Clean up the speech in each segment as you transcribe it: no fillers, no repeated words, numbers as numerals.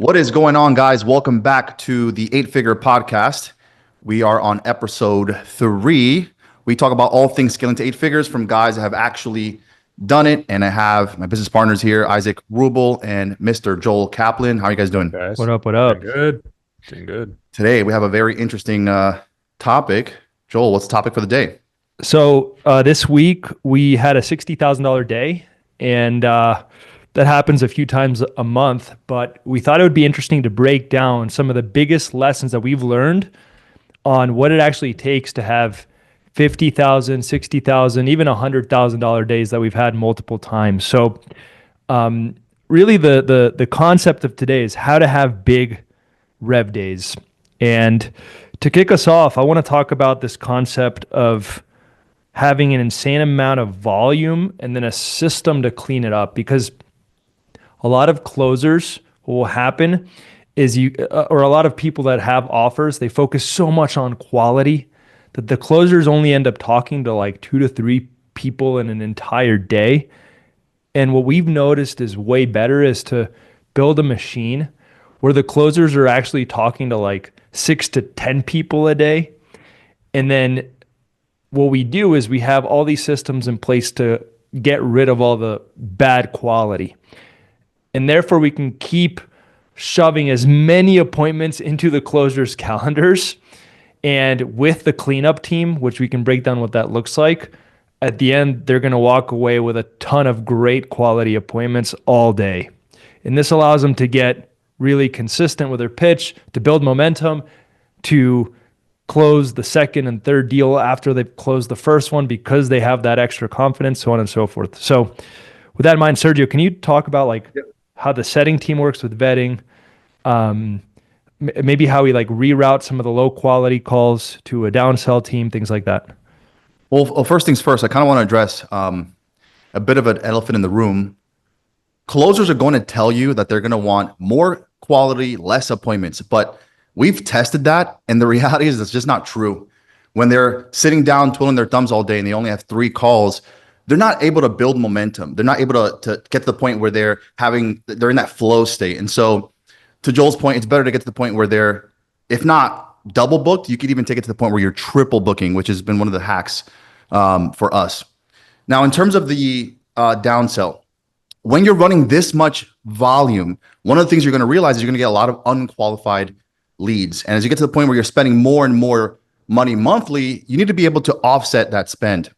What is going on, guys? Welcome back to the Eight Figure Podcast. We are on episode 3. We talk about all things scaling to eight figures from guys that have actually done it. And I have my business partners here, Isaac Rubel and Mr. Joel Kaplan. How are you guys doing? Guys, What up? What up? Doing good. Today, we have a very interesting topic. Joel, what's the topic for the day? So this week we had a $60,000 day, and that happens a few times a month. But we thought it would be interesting to break down some of the biggest lessons that we've learned on what it actually takes to have $50,000, $60,000, even $100,000 days that we've had multiple times. So really, the concept of today is how to have big rev days. And to kick us off, I want to talk about this concept of having an insane amount of volume and then a system to clean it up, because a lot of closers, what will happen is or a lot of people that have offers, they focus so much on quality that the closers only end up talking to like 2 to 3 people in an entire day. And what we've noticed is way better is to build a machine where the closers are actually talking to like 6 to 10 people a day. And then what we do is we have all these systems in place to get rid of all the bad quality. And therefore we can keep shoving as many appointments into the closers' calendars. And with the cleanup team, which we can break down what that looks like, at the end, they're going to walk away with a ton of great quality appointments all day. And this allows them to get really consistent with their pitch, to build momentum, to close the second and third deal after they've closed the first one because they have that extra confidence, so on and so forth. So with that in mind, Sergio, can you talk about how the setting team works with vetting, maybe how we reroute some of the low quality calls to a downsell team, things like that? Well, first things first, I kind of want to address a bit of an elephant in the room. Closers are going to tell you that they're going to want more quality, less appointments, but we've tested that, and the reality is it's just not true. When they're sitting down, twiddling their thumbs all day, and they only have 3 calls, they're not able to build momentum. They're not able to get to the point where they're in that flow state. And so, to Joel's point, it's better to get to the point where they're, if not double booked, you could even take it to the point where you're triple booking, which has been one of the hacks for us. Now, in terms of the downsell, when you're running this much volume, one of the things you're going to realize is you're going to get a lot of unqualified leads. And as you get to the point where you're spending more and more money monthly, you need to be able to offset that spend.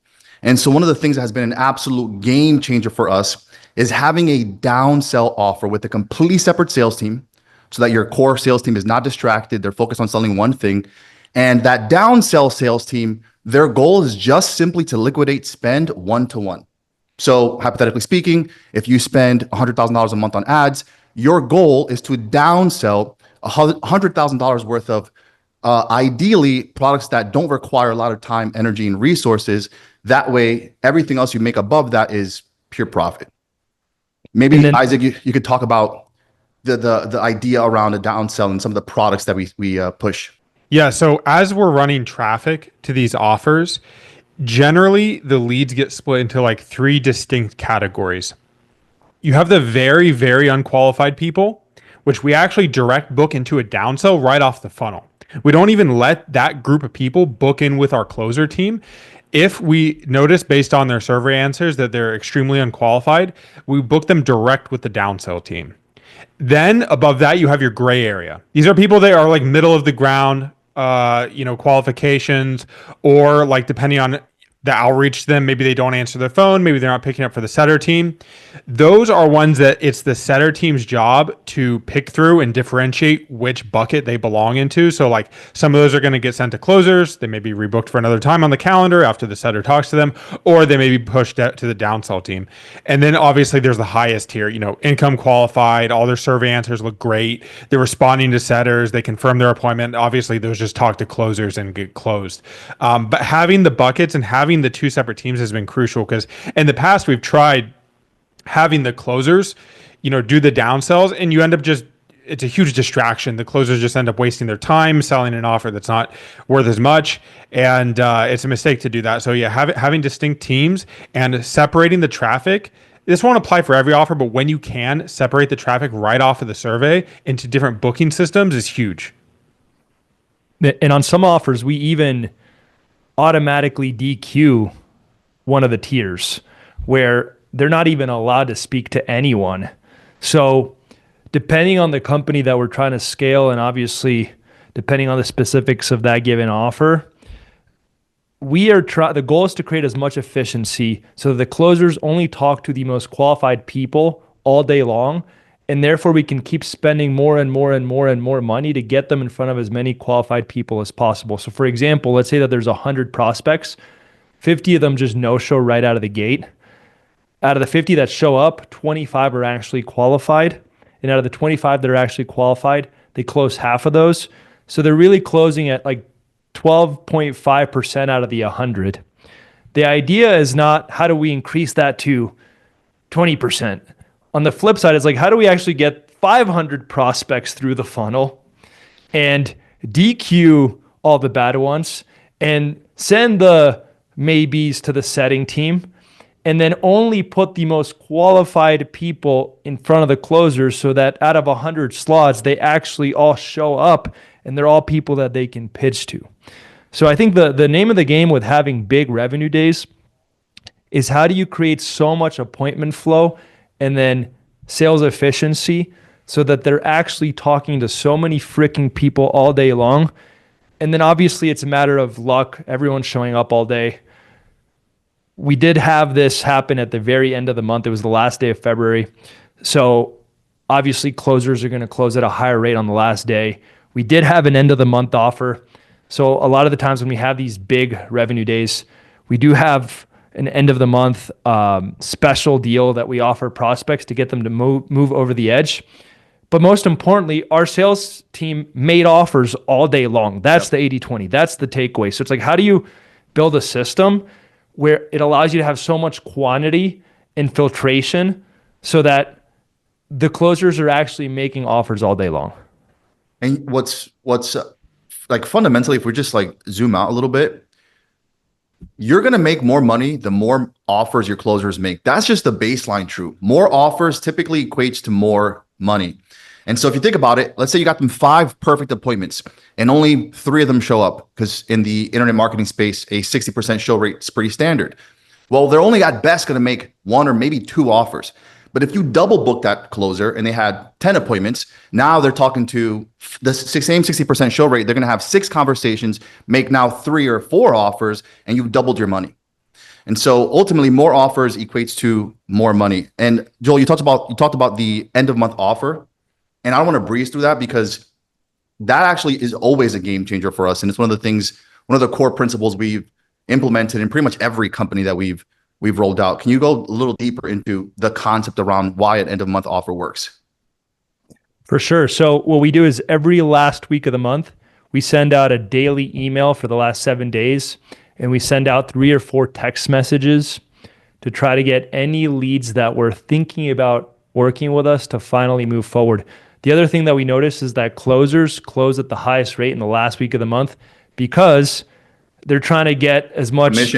And so one of the things that has been an absolute game changer for us is having a downsell offer with a completely separate sales team so that your core sales team is not distracted. They're focused on selling one thing. And that downsell sales team, their goal is just simply to liquidate spend 1-to-1. So hypothetically speaking, if you spend $100,000 a month on ads, your goal is to downsell $100,000 worth of ideally products that don't require a lot of time, energy, and resources. That way, everything else you make above that is pure profit. Maybe then, Isaac, you could talk about the idea around a downsell and some of the products that we push. Yeah, so as we're running traffic to these offers, generally the leads get split into 3 distinct categories. You have the very, very unqualified people, which we actually direct book into a downsell right off the funnel. We don't even let that group of people book in with our closer team. If we notice based on their survey answers that they're extremely unqualified, we book them direct with the downsell team. Then above that, you have your gray area. These are people that are middle of the ground, qualifications, or depending on the outreach to them, maybe they don't answer their phone, maybe they're not picking up for the setter team. Those are ones that it's the setter team's job to pick through and differentiate which bucket they belong into. So some of those are going to get sent to closers. They may be rebooked for another time on the calendar after the setter talks to them, or they may be pushed out to the downsell team. And then obviously there's the highest tier, income qualified, all their survey answers look great. They're responding to setters. They confirm their appointment. Obviously those just talk to closers and get closed. But having the buckets and having the 2 separate teams has been crucial, because in the past we've tried having the closers, do the downsells, and you end up it's a huge distraction. The closers just end up wasting their time selling an offer that's not worth as much. And it's a mistake to do that. So yeah, having distinct teams and separating the traffic this won't apply for every offer, but when you can separate the traffic right off of the survey into different booking systems is huge. And on some offers, we even automatically DQ one of the tiers where they're not even allowed to speak to anyone. So depending on the company that we're trying to scale, and obviously depending on the specifics of that given offer, the goal is to create as much efficiency so that the closers only talk to the most qualified people all day long, and therefore we can keep spending more and more and more and more money to get them in front of as many qualified people as possible. So for example, let's say that there's 100 prospects, 50 of them just no-show right out of the gate. Out of the 50 that show up, 25 are actually qualified, and out of the 25 that are actually qualified, they close half of those. So they're really closing at like 12.5% out of the 100. The idea is not how do we increase that to 20%. On the flip side, it's like how do we actually get 500 prospects through the funnel and DQ all the bad ones and send the maybes to the setting team and then only put the most qualified people in front of the closers so that out of 100 slots, they actually all show up and they're all people that they can pitch to. So I think the name of the game with having big revenue days is how do you create so much appointment flow and then sales efficiency so that they're actually talking to so many freaking people all day long. And then obviously it's a matter of luck. Everyone's showing up all day. We did have this happen at the very end of the month. It was the last day of February. So obviously closers are going to close at a higher rate on the last day. We did have an end of the month offer. So a lot of the times when we have these big revenue days, we do have an end of the month special deal that we offer prospects to get them to move over the edge. But most importantly, our sales team made offers all day long. That's the 80-20. That's the takeaway. So it's like, how do you build a system where it allows you to have so much quantity and filtration so that the closers are actually making offers all day long? And what's like fundamentally, if we just like zoom out a little bit, you're going to make more money the more offers your closers make. That's just the baseline truth. More offers typically equates to more money. And so if you think about it, let's say you got them 5 perfect appointments and only 3 of them show up, because in the internet marketing space, a 60% show rate is pretty standard. Well, they're only at best going to make 1 or maybe 2 offers. But if you double book that closer and they had 10 appointments, now they're talking to the same 60% show rate. They're going to have 6 conversations, make now 3 or 4 offers, and you've doubled your money. And so ultimately more offers equates to more money. And Joel, you talked about the end of month offer. And I don't want to breeze through that because that actually is always a game changer for us. And it's one of the core principles we've implemented in pretty much every company that we've rolled out. Can you go a little deeper into the concept around why an end of month offer works? For sure. So what we do is every last week of the month, we send out a daily email for the last 7 days, and we send out 3 or 4 text messages to try to get any leads that were thinking about working with us to finally move forward. The other thing that we notice is that closers close at the highest rate in the last week of the month because they're trying to get as much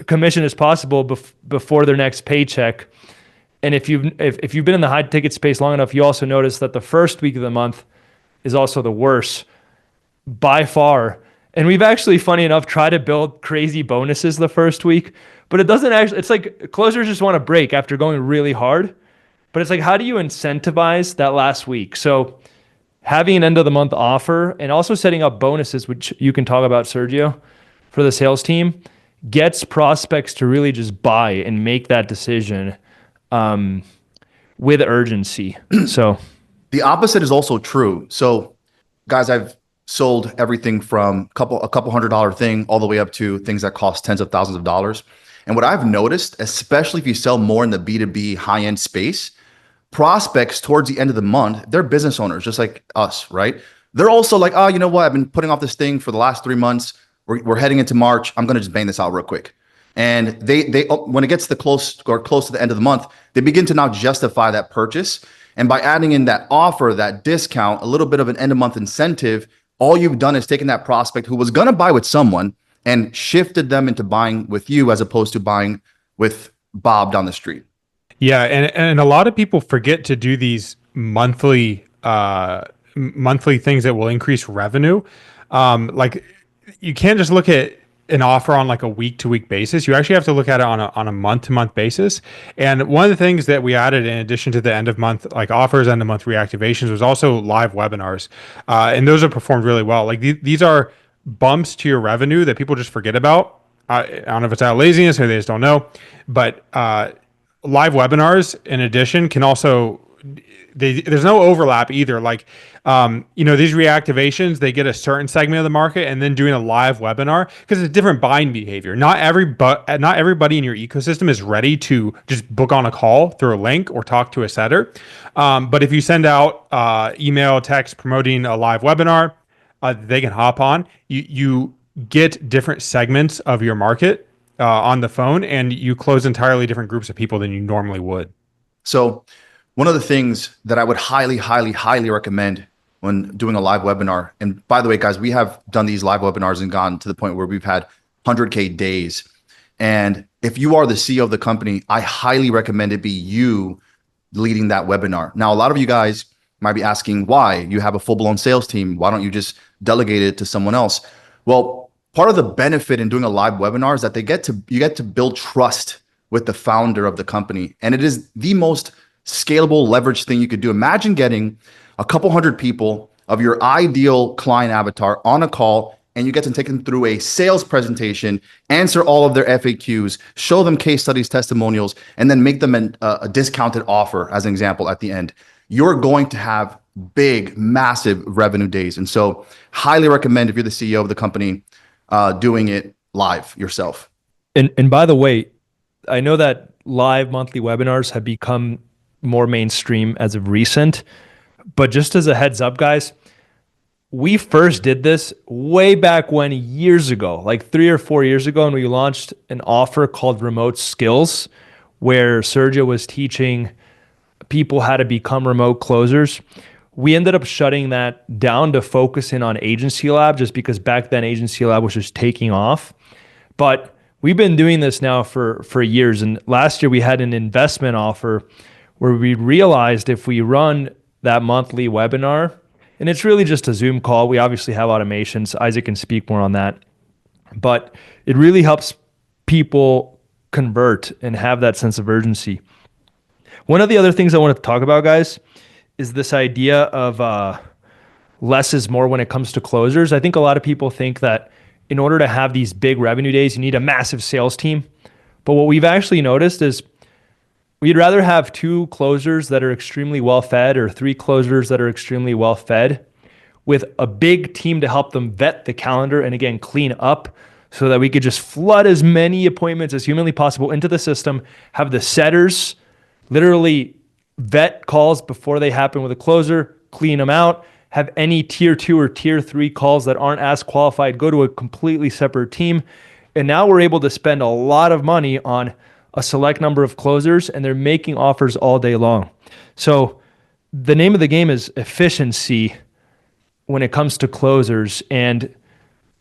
commission as possible before their next paycheck. And if you've been in the high ticket space long enough, you also notice that the first week of the month is also the worst by far. And we've actually, funny enough, tried to build crazy bonuses the first week, but it doesn't actually, it's like closers just want to break after going really hard. But it's like, how do you incentivize that last week? So having an end of the month offer and also setting up bonuses, which you can talk about, Sergio, for the sales team, gets prospects to really just buy and make that decision with urgency. So the opposite is also true. So guys, I've sold everything from a couple $100 thing all the way up to things that cost tens of thousands of dollars. And what I've noticed, especially if you sell more in the B2B high-end space, prospects towards the end of the month, they're business owners just like us, right? They're also like, oh, you know what? I've been putting off this thing for the last 3 months. We're heading into March. I'm going to just bang this out real quick. And they when it gets close to the end of the month, they begin to now justify that purchase. And by adding in that offer, that discount, a little bit of an end of month incentive, all you've done is taken that prospect who was going to buy with someone and shifted them into buying with you as opposed to buying with Bob down the street. Yeah, and a lot of people forget to do these monthly things that will increase revenue. Like you can't just look at an offer on like a week to week basis. You actually have to look at it on a month to month basis. And one of the things that we added in addition to the end of month like offers, end of month reactivations was also live webinars, and those have performed really well. Like these are bumps to your revenue that people just forget about. I don't know if it's out of laziness or they just don't know, but live webinars in addition can also there's no overlap either. Like these reactivations, they get a certain segment of the market, and then doing a live webinar because it's a different buying behavior. Not everybody in your ecosystem is ready to just book on a call through a link or talk to a setter. But if you send out email, text promoting a live webinar, they can hop on. You get different segments of your market on the phone, and you close entirely different groups of people than you normally would. So one of the things that I would highly, highly, highly recommend when doing a live webinar, and by the way, guys, we have done these live webinars and gone to the point where we've had 100K days. And if you are the CEO of the company, I highly recommend it be you leading that webinar. Now, a lot of you guys might be asking why. You have a full-blown sales team. Why don't you just delegate it to someone else? Well, part of the benefit in doing a live webinar is that you get to build trust with the founder of the company. And it is the most scalable leverage thing you could do. Imagine getting a couple hundred people of your ideal client avatar on a call, and you get to take them through a sales presentation, answer all of their FAQs, show them case studies, testimonials, and then make them a discounted offer as an example at the end. You're going to have big, massive revenue days. And so highly recommend if you're the CEO of the company, doing it live yourself. And by the way, I know that live monthly webinars have become more mainstream as of recent, but just as a heads up, guys, we first did this way back when, years ago, like 3 or 4 years ago, and we launched an offer called Remote Skills, where Sergio was teaching people how to become remote closers. We ended up shutting that down to focus in on Agency Lab, just because back then Agency Lab was just taking off. But we've been doing this now for years. And last year we had an investment offer where we realized if we run that monthly webinar, and it's really just a Zoom call. We obviously have automations. Isaac can speak more on that. But it really helps people convert and have that sense of urgency. One of the other things I want to talk about, guys, is this idea of less is more when it comes to closers. I think a lot of people think that in order to have these big revenue days, you need a massive sales team. But what we've actually noticed is we'd rather have 2 closers that are extremely well fed or 3 closers that are extremely well fed with a big team to help them vet the calendar and again, clean up so that we could just flood as many appointments as humanly possible into the system, have the setters literally vet calls before they happen with a closer, clean them out, have any tier 2 or tier 3 calls that aren't as qualified go to a completely separate team. And now we're able to spend a lot of money on a select number of closers, and they're making offers all day long. So the name of the game is efficiency when it comes to closers. And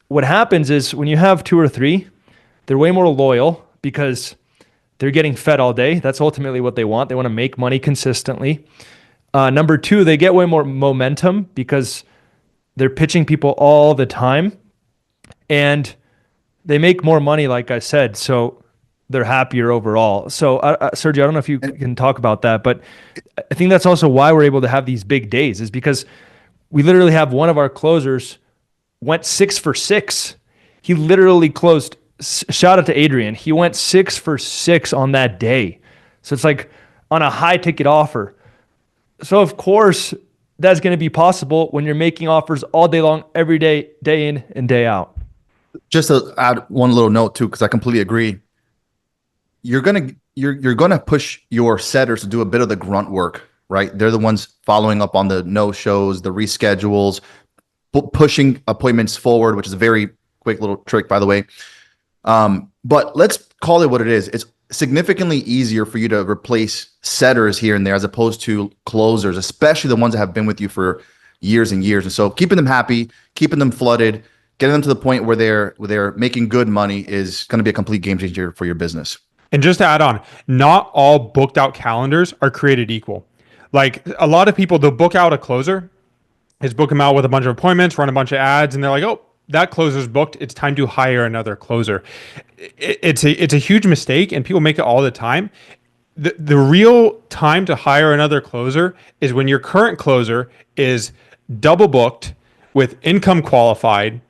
what happens is when you have 2 or 3, they're way more loyal because they're getting fed all day. That's ultimately what they want. They want to make money consistently. Number 2, they get way more momentum because they're pitching people all the time, and they make more money, like I said. So they're happier overall. So, Sergio, I don't know if you can talk about that, but I think that's also why we're able to have these big days, is because we literally have one of our closers went 6 for 6. He literally closed, shout out to Adrian, he went 6 for 6 on that day. So it's like on a high ticket offer. So of course, that's going to be possible when you're making offers all day long, every day, day in and day out. Just to add one little note too, because I completely agree. You're gonna push your setters to do a bit of the grunt work, right? They're the ones following up on the no-shows, the reschedules, pushing appointments forward, which is a very quick little trick, by the way. But let's call it what it is. It's significantly easier for you to replace setters here and there as opposed to closers, especially the ones that have been with you for years and years. And so keeping them happy, keeping them flooded, getting them to the point where they're making good money is going to be a complete game changer for your business. And just to add on, not all booked out calendars are created equal. Like a lot of people, they'll book out a closer, is book them out with a bunch of appointments, run a bunch of ads, and they're like, oh, that closer's booked. It's time to hire another closer. It's a huge mistake, and people make it all the time. The real time to hire another closer is when your current closer is double booked with income qualified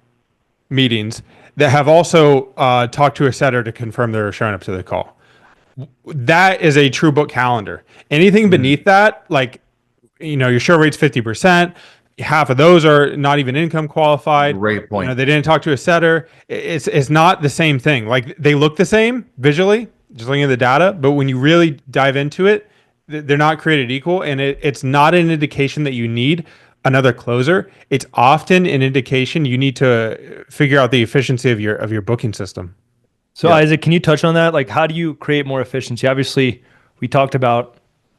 meetings that have also talked to a setter to confirm they're showing up to the call. That is a true book calendar. Anything beneath that, like, your show rate's 50%. Half of those are not even income qualified. Great point. They didn't talk to a setter. It's not the same thing. Like, they look the same visually, just looking at the data, but when you really dive into it, they're not created equal, and it's not an indication that you need another closer. It's often an indication you need to figure out the efficiency of your booking system. So Isaac, can you touch on that? Like, how do you create more efficiency? Obviously, we talked about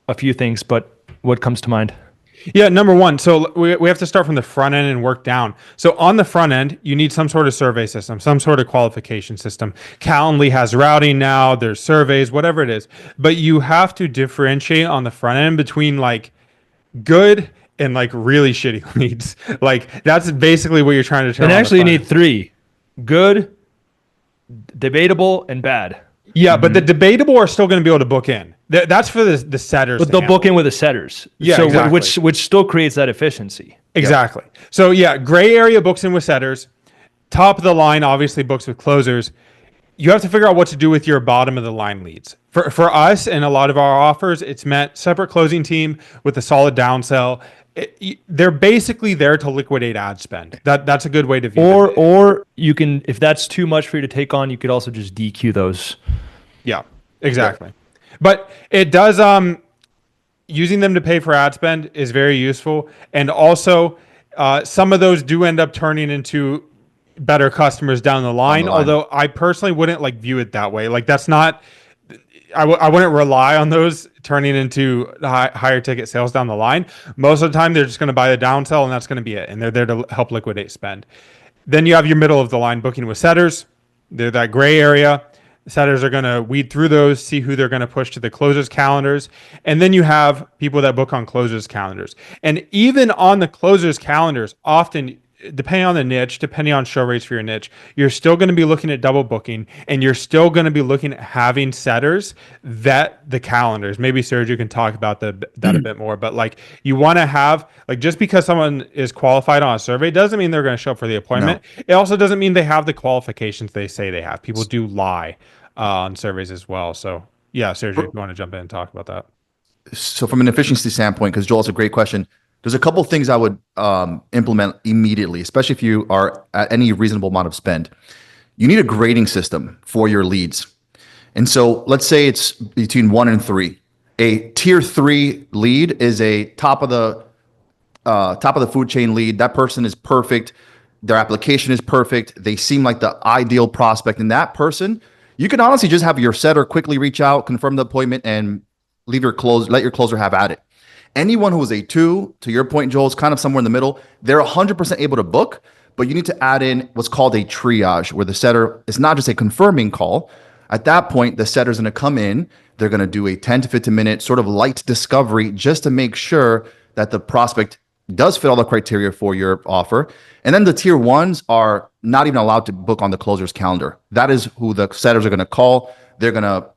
a few things, but what comes to mind? Yeah, number one, so we have to start from the front end and work down. So on the front end, you need some sort of survey system, some sort of qualification system. Calendly has routing now, there's surveys, whatever it is. But you have to differentiate on the front end between like good and like really shitty leads. Like, that's basically what you're trying to tell. And actually, you need three: good, debatable, and bad. Yeah, but the debatable are still going to be able to book in. That's for the setters. But they'll book in with the setters. Yeah, so exactly. which still creates that efficiency. Exactly. Yep. So yeah, gray area books in with setters. Top of the line obviously books with closers. You have to figure out what to do with your bottom of the line leads. For us and a lot of our offers, it's meant separate closing team with a solid downsell. They're basically there to liquidate ad spend. That's a good way to view it. Or you can, if that's too much for you to take on, you could also just DQ those. Yeah, exactly. But it does, using them to pay for ad spend is very useful. And also, some of those do end up turning into better customers down the line. Although I personally wouldn't like view it that way. Like, that's not, I wouldn't rely on those turning into higher ticket sales down the line. Most of the time, they're just going to buy the downsell, and that's going to be it. And they're there to help liquidate spend. Then you have your middle of the line booking with setters. They're that gray area. Setters are going to weed through those, see who they're going to push to the closers calendars. And then you have people that book on closers calendars. And even on the closers calendars, often, depending on the niche, depending on show rates for your niche, you're still going to be looking at double booking, and you're still going to be looking at having setters vet the calendars. Maybe Sergio can talk about that a bit more, but like, you want to have, like, just because someone is qualified on a survey doesn't mean they're going to show up for the appointment. No. It also doesn't mean they have the qualifications they say they have. People do lie on surveys as well. So yeah, Sergio, if you want to jump in and talk about that. So from an efficiency standpoint, because Joel, it's a great question. There's a couple of things I would implement immediately, especially if you are at any reasonable amount of spend. You need a grading system for your leads. And so let's say it's between 1 and 3. A tier 3 lead is a top of the food chain lead. That person is perfect. Their application is perfect. They seem like the ideal prospect. And that person, you can honestly just have your setter quickly reach out, confirm the appointment, and let your closer have at it. Anyone who is a 2, to your point, Joel, is kind of somewhere in the middle. They're 100% able to book, but you need to add in what's called a triage, where the setter is not just a confirming call. At that point, the setter's going to come in. They're going to do a 10 to 15 minute sort of light discovery just to make sure that the prospect does fit all the criteria for your offer. And then the tier 1s are not even allowed to book on the closer's calendar. That is who the setters are going to call. They're going to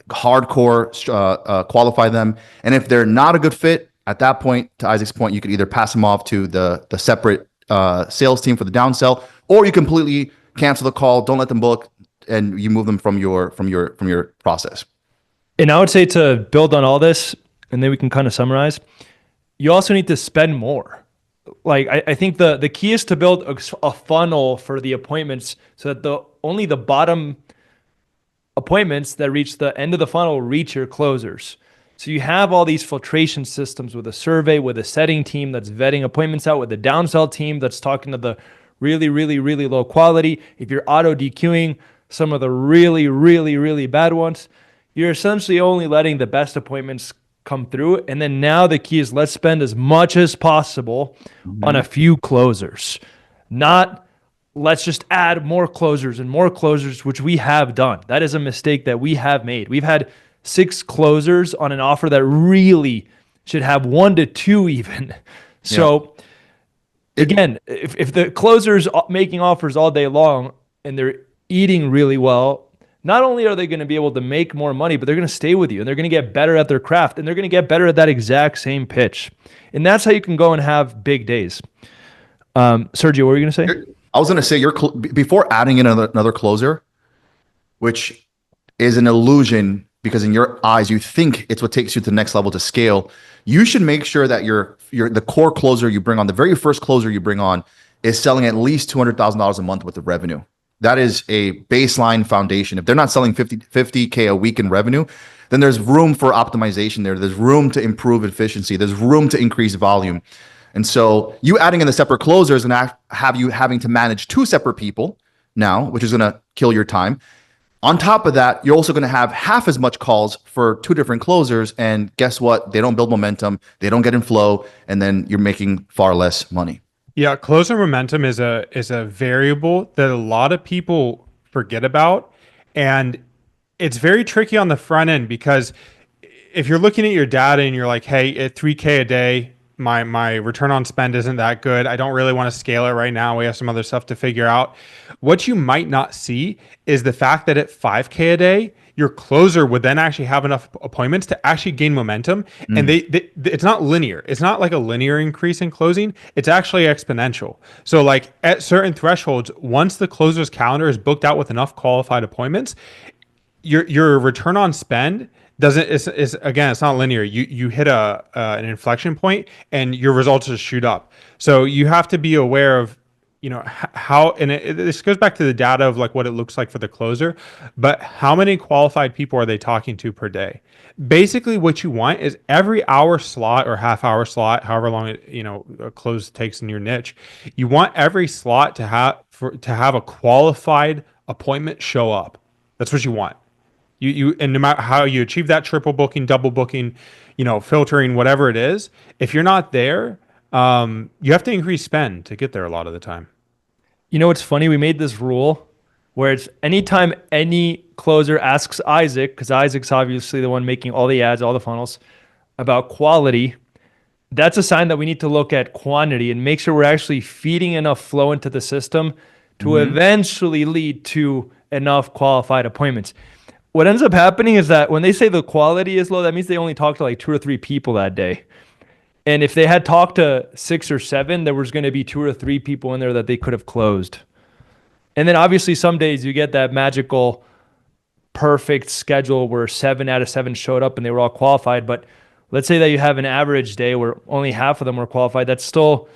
hardcore qualify them. And if they're not a good fit, at that point, to Isaac's point, you could either pass them off to the separate sales team for the downsell, or you completely cancel the call, don't let them book, and you move them from your process. And I would say, to build on all this, and then we can kind of summarize, you also need to spend more. Like, I think the key is to build a funnel for the appointments, so that only the bottom appointments that reach the end of the funnel reach your closers. So you have all these filtration systems with a survey, with a setting team that's vetting appointments out, with a downsell team that's talking to the really, really, really low quality. If you're auto DQing some of the really, really, really bad ones, you're essentially only letting the best appointments come through. And then now the key is, let's spend as much as possible on a few closers, not let's just add more closers and more closers, which we have done. That is a mistake that we have made. We've had 6 closers on an offer that really should have 1 to 2 even. So again, if the closer's making offers all day long and they're eating really well, not only are they going to be able to make more money, but they're going to stay with you and they're going to get better at their craft and they're going to get better at that exact same pitch. And that's how you can go and have big days. Sergio, what were you going to say? I was going to say, before adding in another closer, which is an illusion because in your eyes you think it's what takes you to the next level to scale. You should make sure that the core closer you bring on, the very first closer you bring on, is selling at least $200,000 a month worth of revenue. That is a baseline foundation. If they're not selling 50K a week in revenue, then there's room for optimization there. There's room to improve efficiency. There's room to increase volume. And so you adding in the separate closers and have you having to manage 2 separate people now, which is going to kill your time. On top of that, you're also going to have half as much calls for 2 different closers. And guess what? They don't build momentum. They don't get in flow. And then you're making far less money. Yeah, closer momentum is a variable that a lot of people forget about, and it's very tricky on the front end because if you're looking at your data and you're like, hey, at 3K a day, my return on spend isn't that good. I don't really want to scale it right now. We have some other stuff to figure out. What you might not see is the fact that at 5K a day, your closer would then actually have enough appointments to actually gain momentum. And it's not linear. It's not like a linear increase in closing. It's actually exponential. So like at certain thresholds, once the closer's calendar is booked out with enough qualified appointments, your return on spend is again, it's not linear. You hit an inflection point and your results just shoot up. So you have to be aware of how, and this goes back to the data of like what it looks like for the closer, but how many qualified people are they talking to per day? Basically what you want is every hour slot or half hour slot, however long a close takes in your niche, you want every slot to have a qualified appointment show up. That's what you want. And no matter how you achieve that triple booking, double booking, filtering, whatever it is, if you're not there, you have to increase spend to get there a lot of the time. What's funny? We made this rule where it's anytime any closer asks Isaac, because Isaac's obviously the one making all the ads, all the funnels, about quality, that's a sign that we need to look at quantity and make sure we're actually feeding enough flow into the system to eventually lead to enough qualified appointments. What ends up happening is that when they say the quality is low, that means they only talk to like 2 or 3 people that day. And if they had talked to 6 or 7, there was going to be 2 or 3 people in there that they could have closed. And then obviously some days you get that magical perfect schedule where 7 out of 7 showed up and they were all qualified. But let's say that you have an average day where only half of them were qualified. That's still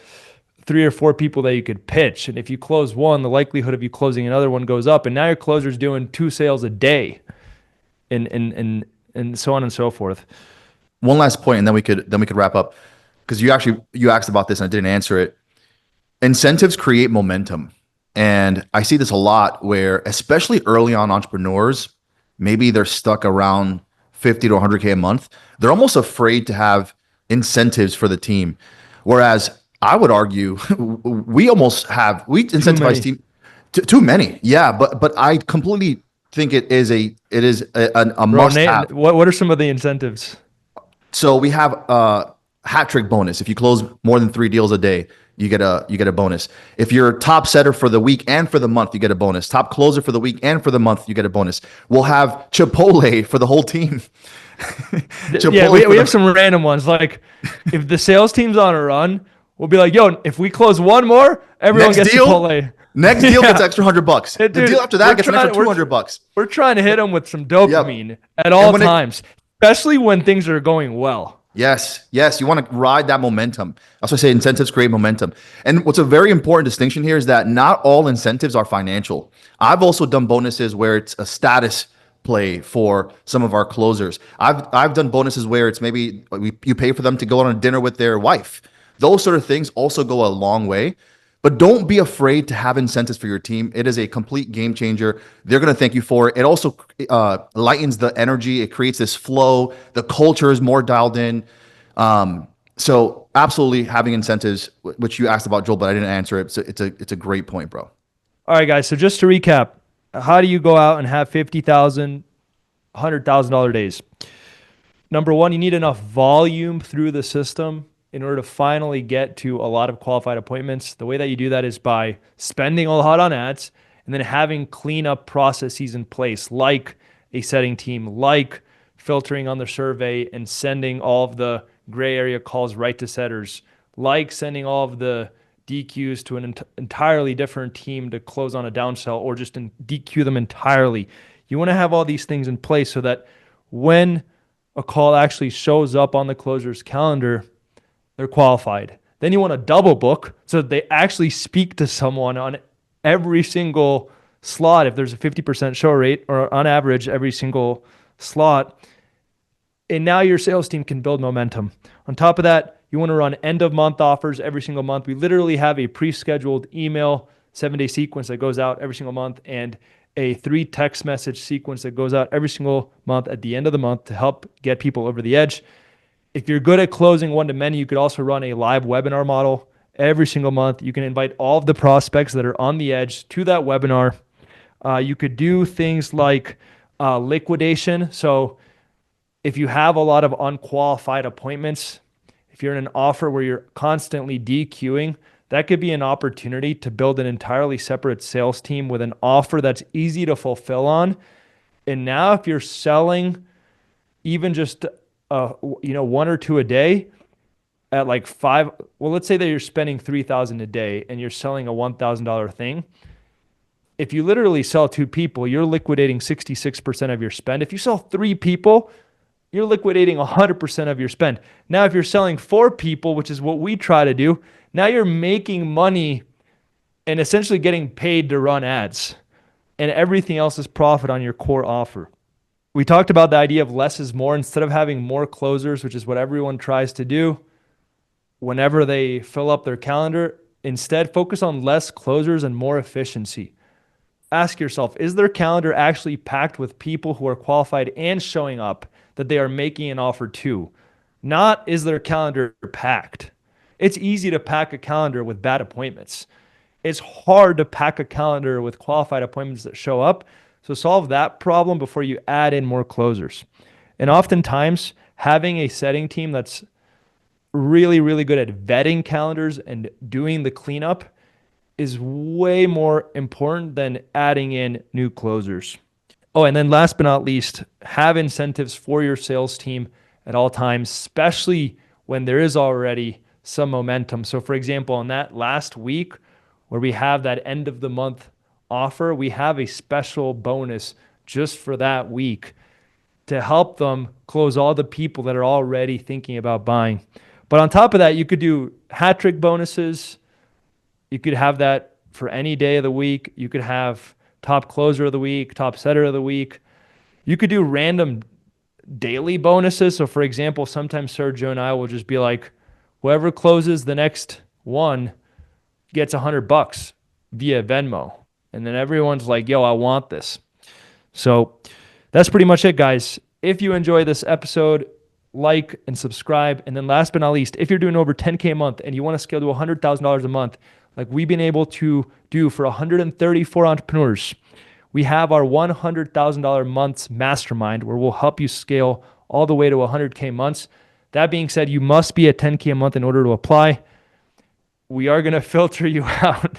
3 or 4 people that you could pitch. And if you close one, the likelihood of you closing another one goes up. And now your closer's doing 2 sales a day and so on and so forth. One last point, and then we could wrap up. Because you asked about this and I didn't answer it. Incentives create momentum. And I see this a lot where, especially early on entrepreneurs, maybe they're stuck around 50 to 100K a month. They're almost afraid to have incentives for the team. Whereas I would argue we incentivize team too many. Yeah, but I completely think it is a must have. What are some of the incentives? So we have hat trick bonus. If you close more than 3 deals a day, you get a bonus. If you're top setter for the week and for the month, you get a bonus. Top closer for the week and for the month, you get a bonus. We'll have Chipotle for the whole team. Yeah, we have some random ones. Like if the sales team's on a run, we'll be like, yo, if we close one more, everyone gets Chipotle. Next deal gets extra $100. The deal after that gets an extra $200. We're trying to hit them with some dopamine at all times, especially when things are going well. Yes. You want to ride that momentum. That's why I say incentives create momentum. And what's a very important distinction here is that not all incentives are financial. I've also done bonuses where it's a status play for some of our closers. I've done bonuses where it's maybe you pay for them to go on a dinner with their wife. Those sort of things also go a long way. But don't be afraid to have incentives for your team. It is a complete game changer. They're going to thank you for it. It also lightens the energy. It creates this flow. The culture is more dialed in. So absolutely having incentives, which you asked about, Joel, but I didn't answer it. So it's a great point, bro. All right, guys. So just to recap, how do you go out and have $50,000, $100,000 days? Number one, you need enough volume through the system in order to finally get to a lot of qualified appointments. The way that you do that is by spending a lot on ads and then having cleanup processes in place, like a setting team, like filtering on the survey and sending all of the gray area calls right to setters, like sending all of the DQs to an entirely different team to close on a downsell, or just DQ them entirely. You want to have all these things in place so that when a call actually shows up on the closer's calendar, they're qualified. Then you want to double book so that they actually speak to someone on every single slot. If there's a 50% show rate, or on average every single slot, and now your sales team can build momentum. On top of that, you want to run end of month offers every single month. We literally have a pre-scheduled email 7-day sequence that goes out every single month, and a 3 text message sequence that goes out every single month at the end of the month to help get people over the edge. If you're good at closing one-to-many, you could also run a live webinar model every single month. You can invite all of the prospects that are on the edge to that webinar. You could do things like liquidation. So if you have a lot of unqualified appointments, if you're in an offer where you're constantly DQing, that could be an opportunity to build an entirely separate sales team with an offer that's easy to fulfill on. And now if you're selling even just 1 or 2 a day at like 5, well, let's say that you're spending $3,000 a day and you're selling a $1,000 thing. If you literally sell 2 people, you're liquidating 66% of your spend. If you sell 3 people, you're liquidating 100% of your spend. Now, if you're selling 4 people, which is what we try to do, now you're making money and essentially getting paid to run ads, and everything else is profit on your core offer. We talked about the idea of less is more. Instead of having more closers, which is what everyone tries to do whenever they fill up their calendar, instead focus on less closers and more efficiency. Ask yourself, is their calendar actually packed with people who are qualified and showing up that they are making an offer to? Not, is their calendar packed? It's easy to pack a calendar with bad appointments. It's hard to pack a calendar with qualified appointments that show up. So solve that problem before you add in more closers. And oftentimes, having a setting team that's really, really good at vetting calendars and doing the cleanup is way more important than adding in new closers. Oh, and then last but not least, have incentives for your sales team at all times, especially when there is already some momentum. So for example, on that last week where we have that end of the month offer, we have a special bonus just for that week to help them close all the people that are already thinking about buying. But on top of that, you could do hat trick bonuses. You could have that for any day of the week. You could have top closer of the week, top setter of the week. You could do random daily bonuses. So for example, sometimes Sergio and I will just be like, whoever closes the next one gets $100 via Venmo. And then everyone's like, yo, I want this. So that's pretty much it, guys. If you enjoy this episode, like and subscribe. And then last but not least, if you're doing over 10K a month and you want to scale to $100,000 a month, like we've been able to do for 134 entrepreneurs, we have our $100,000 months mastermind where we'll help you scale all the way to 100K months. That being said, you must be at 10K a month in order to apply. We are going to filter you out.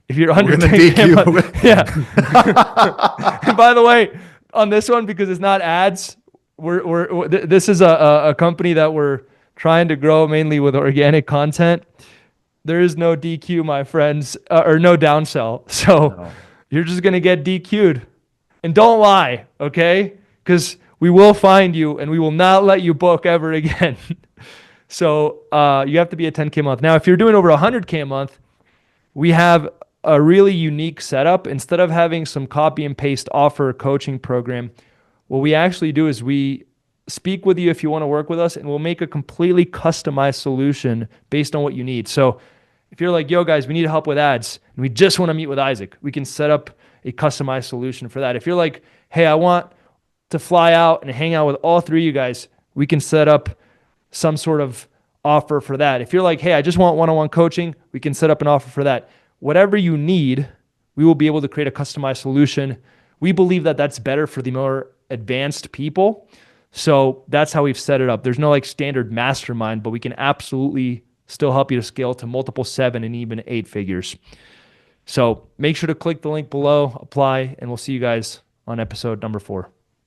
If you're under 10K a month, yeah. And by the way, on this one, because it's not ads, this is a company that we're trying to grow mainly with organic content. There is no DQ, my friends, or no downsell. So you're just going to get DQ'd. And don't lie, okay? Because we will find you and we will not let you book ever again. So you have to be at 10K a month. Now, if you're doing over 100K a month, we have a really unique setup. Instead of having some copy and paste offer coaching program, what we actually do is we speak with you if you want to work with us, and we'll make a completely customized solution based on what you need. So if you're like, yo guys, we need help with ads and we just want to meet with Isaac, we can set up a customized solution for that. If you're like, hey, I want to fly out and hang out with all 3 of you guys, we can set up some sort of offer for that. If you're like, hey, I just want one-on-one coaching, we can set up an offer for that. Whatever you need, we will be able to create a customized solution. We believe that that's better for the more advanced people. So that's how we've set it up. There's no like standard mastermind, but we can absolutely still help you to scale to multiple 7 and even 8 figures. So make sure to click the link below, apply, and we'll see you guys on episode number 4.